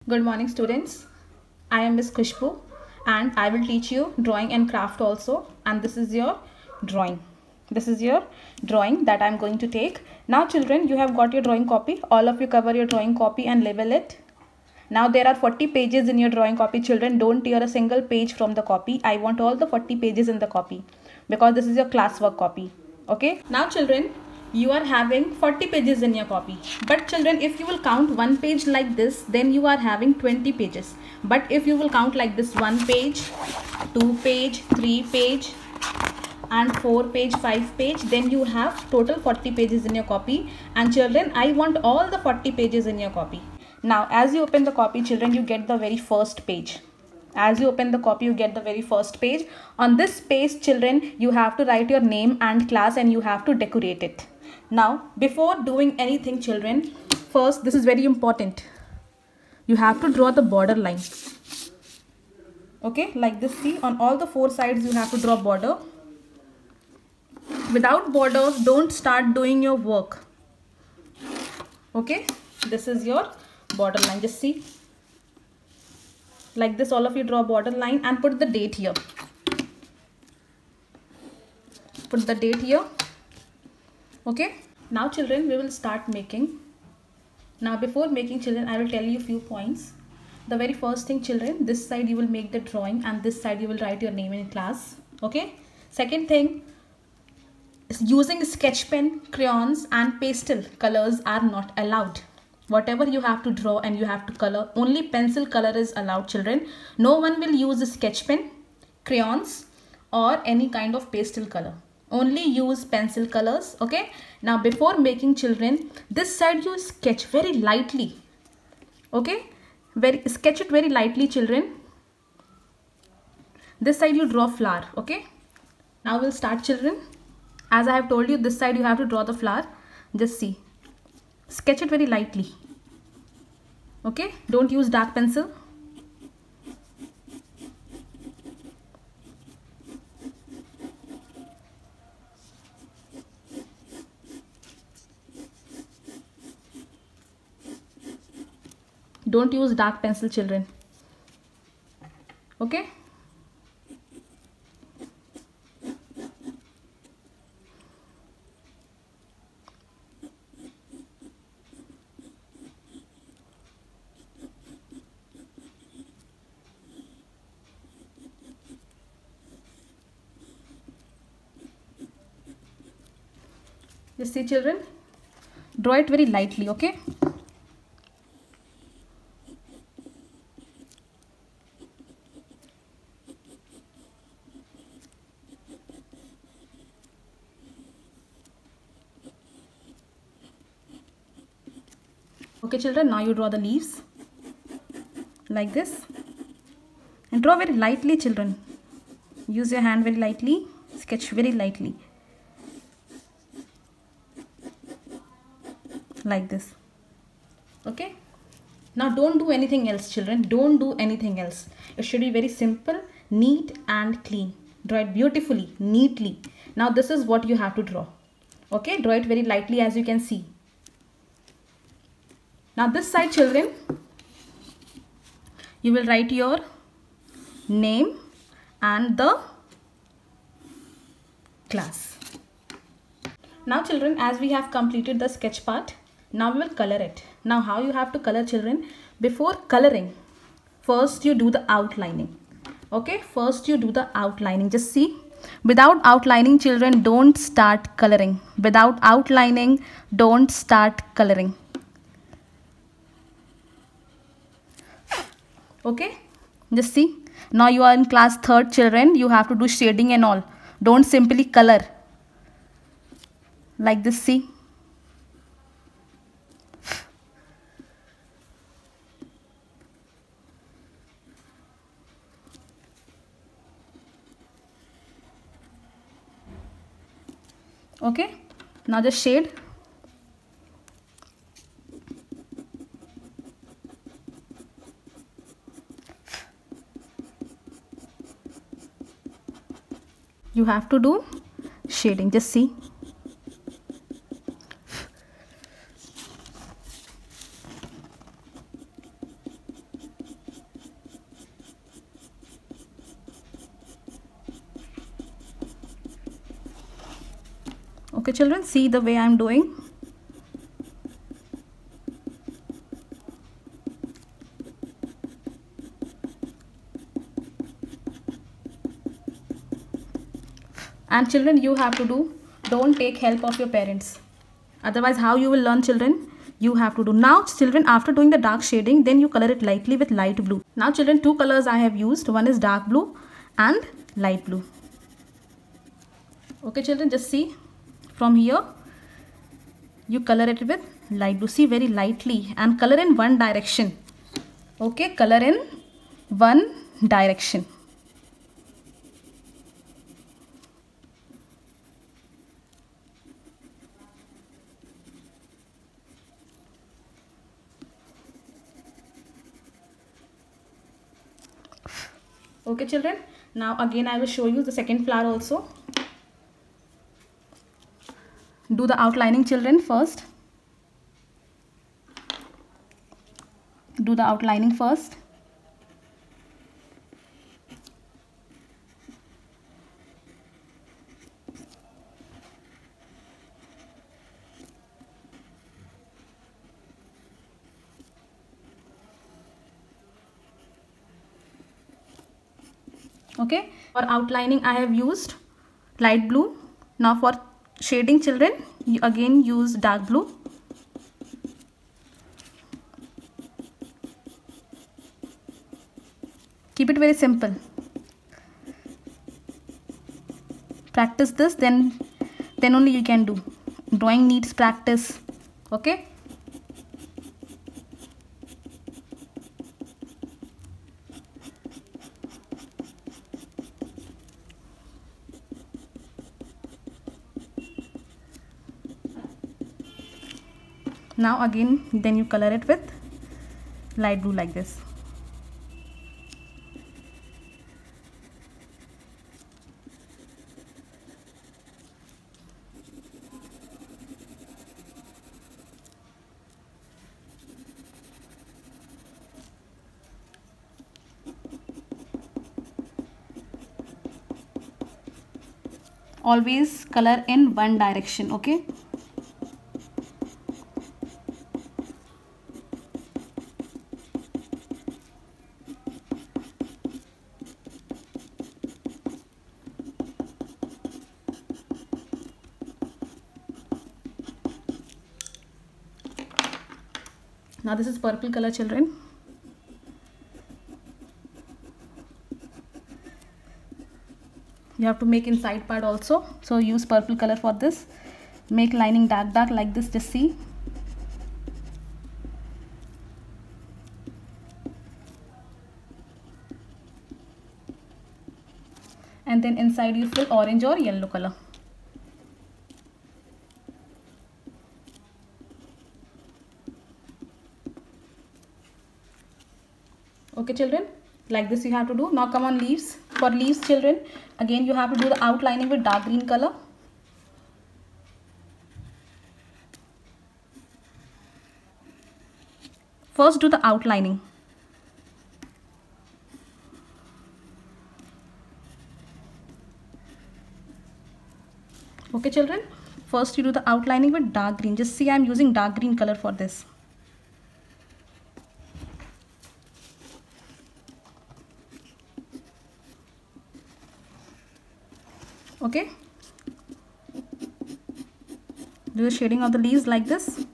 Good morning students. I am Miss Khushbu and I will teach you drawing and craft also, and this is your drawing. This is your drawing that I am going to take. Now children, you have got your drawing copy. All of you cover your drawing copy and label it. Now there are 40 pages in your drawing copy. Children, don't tear a single page from the copy. I want all the 40 pages in the copy because this is your classwork copy. Okay. Now children, you are having 40 pages in your copy, but children, if you will count one page like this, then you are having 20 pages. But if you will count like this, 1 page, 2 page, 3 page and 4 page, 5 page, then you have total 40 pages in your copy. And children, I want all the 40 pages in your copy. Now as you open the copy, children, you get the very first page. As you open the copy, you get the very first page. On this page, children, you have to write your name and class and you have to decorate it. Now, before doing anything, children, first, this is very important. You have to draw the border line. Okay, like this. See, on all the 4 sides, you have to draw border. Without border, don't start doing your work. Okay, this is your border line. Just see. Like this, all of you draw border line and put the date here. Put the date here. Okay. Now children, we will start making. Now before making, children, I will tell you a few points. The very first thing, children, this side you will make the drawing and this side you will write your name in class. Okay. Second thing, using sketch pen, crayons and pastel colors are not allowed. Whatever you have to draw and you have to color, only pencil color is allowed, children. No one will use a sketch pen, crayons or any kind of pastel color. Only use pencil colors. Okay. Now before making, children, this side you sketch very lightly. Okay. Sketch it very lightly, children. This side you draw flower. Okay. Now we'll start, children. As I have told you, this side you have to draw the flower. Just see. Sketch it very lightly. Okay. Don't use dark pencil. Don't use dark pencil, children. Okay. Just see, children. Draw it very lightly. Okay. Okay children, now you draw the leaves like this and draw very lightly, children. Use your hand very lightly, sketch very lightly like this. Okay. Now don't do anything else, children. Don't do anything else. It should be very simple, neat and clean. Draw it beautifully, neatly. Now this is what you have to draw. Okay. Draw it very lightly, as you can see. Now this side, children, you will write your name and the class. Now children, as we have completed the sketch part, now we will color it. Now how you have to color, children? Before coloring, first you do the outlining. Okay, first you do the outlining. Just see. Without outlining, children, don't start coloring. Without outlining, don't start coloring. Okay, just see. Now you are in class 3rd, children. You have to do shading and all. Don't simply color like this. See. Okay, now just shade. You have to do shading. Just see. Okay children, see the way I am doing. And children, you have to do, don't take help of your parents, otherwise how you will learn children? You have to do. Now children, after doing the dark shading, then you color it lightly with light blue. Now children, two colors I have used, one is dark blue and light blue. Okay children, just see from here, you color it with light blue, see, very lightly, and color in one direction. Okay, color in one direction. Okay children, now again I will show you the second flower also. Do the outlining children first. Do the outlining first. Okay, for outlining I have used light blue. Now for shading children, you again use dark blue. Keep it very simple. Practice this, then only you can do. Drawing needs practice. Okay. Now again, then you color it with light blue like this. Always color in one direction, okay? Now this is purple color children. You have to make inside part also, so use purple color for this. Make lining dark like this, just see. And then inside you fill orange or yellow color. Okay children, like this you have to do. Now come on leaves. For leaves children, again you have to do the outlining with dark green color. First do the outlining. Okay children, first you do the outlining with dark green. Just see, I am using dark green color for this. Okay, do the shading of the leaves like this.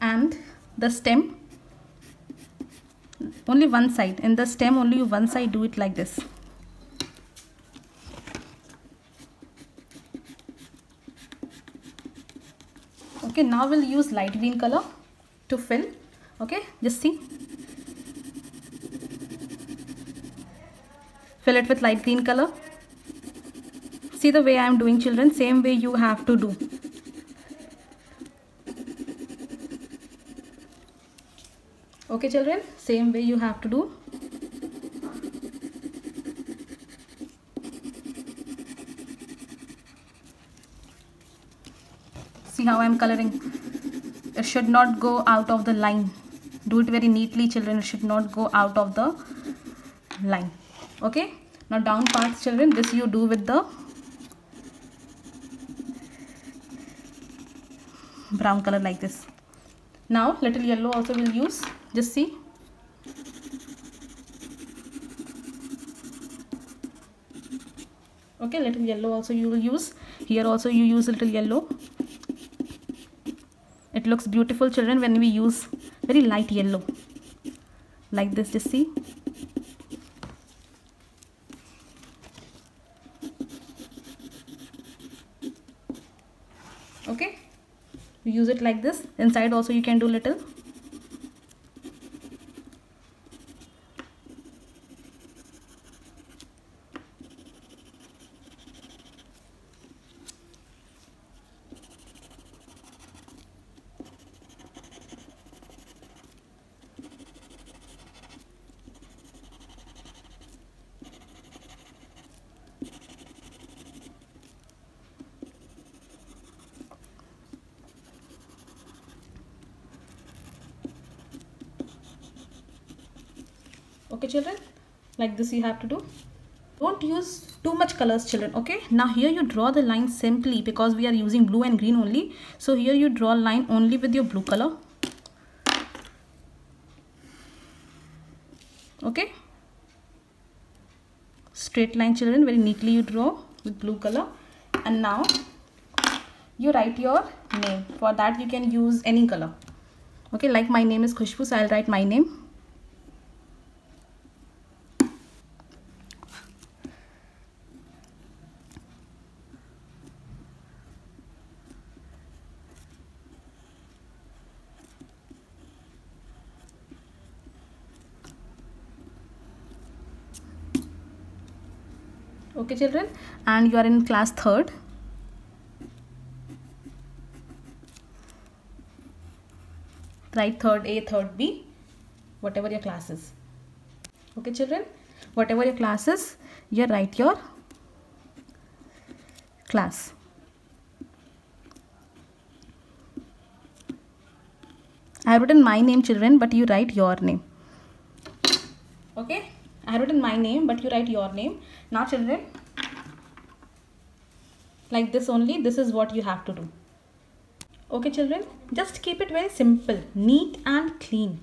And the stem, only one side. In the stem only one side, do it like this. Okay, now we'll use light green color to fill. Okay, just see. Fill it with light green color. See the way I am doing children, same way you have to do. Okay children, same way you have to do. See how I am coloring. It should not go out of the line. Do it very neatly, children. It should not go out of the line. Okay. Now down parts, children, this you do with the brown color like this. Now little yellow also will use. Just see. Okay, little yellow also you will use. Here also you use little yellow. It looks beautiful, children, when we use very light yellow like this. Just see. Okay, you use it like this. Inside also you can do little. Okay, children, like this you have to do. Don't use too much colors, children. Okay, now here you draw the line simply because we are using blue and green only. So here you draw a line only with your blue color. Okay, straight line, children, very neatly you draw with blue color. And now you write your name. For that you can use any color. Okay, like my name is Khushbu, so I'll write my name. Okay, children, and you are in class 3rd. Write 3rd A, 3rd B, whatever your class is. Okay, children, whatever your class is, you write your class. I have written my name, children, but you write your name. Okay, I have written my name, but you write your name. Now, children, like this only, this is what you have to do. Okay, children, just keep it very simple, neat and clean.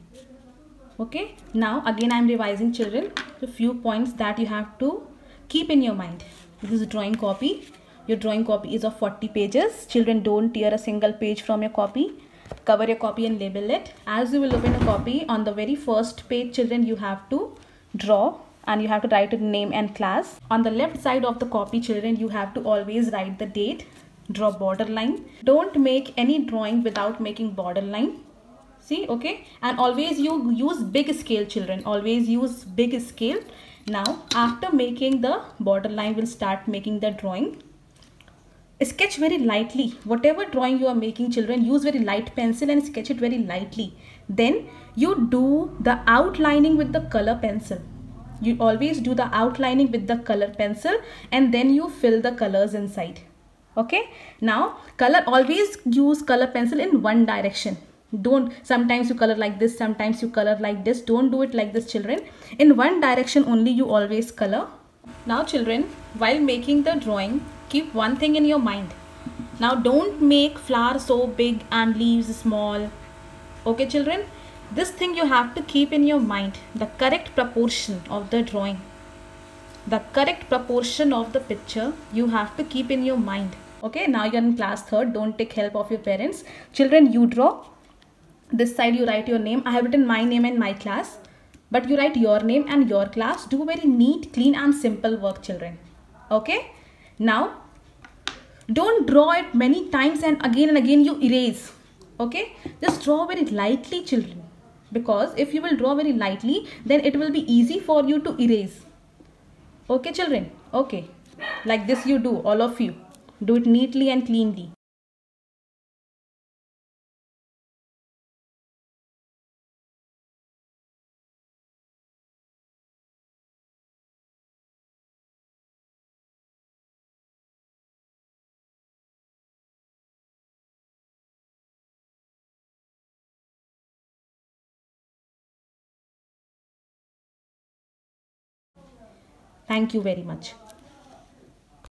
Okay, now again I am revising, children, a few points that you have to keep in your mind. This is a drawing copy. Your drawing copy is of 40 pages. Children, don't tear a single page from your copy. Cover your copy and label it. As you will open a copy, on the very first page, children, you have to draw and you have to write a name and class. On the left side of the copy, children, you have to always write the date. Draw border line. Don't make any drawing without making border line. See, okay, and always you use big scale, children. Always use big scale. Now, after making the border line, we'll start making the drawing. Sketch very lightly. Whatever drawing you are making, children, use very light pencil and sketch it very lightly. Then you do the outlining with the color pencil. You always do the outlining with the color pencil and then you fill the colors inside. Okay, now color, always use color pencil in one direction. Don't, sometimes you color like this, sometimes you color like this. Don't do it like this, children. In one direction only you always color. Now, children, while making the drawing, keep one thing in your mind. Now don't make flower so big and leaves small. Okay, children, this thing you have to keep in your mind. The correct proportion of the drawing, the correct proportion of the picture you have to keep in your mind. Okay, now you're in class 3rd. Don't take help of your parents. Children, you draw. This side you write your name. I have written my name and my class, but you write your name and your class. Do very neat, clean and simple work, children. Okay, now don't draw it many times and again you erase. Okay, just draw very lightly, children, because if you will draw very lightly, then it will be easy for you to erase. Okay, children. Okay, like this you do, all of you do it neatly and cleanly. Thank you very much.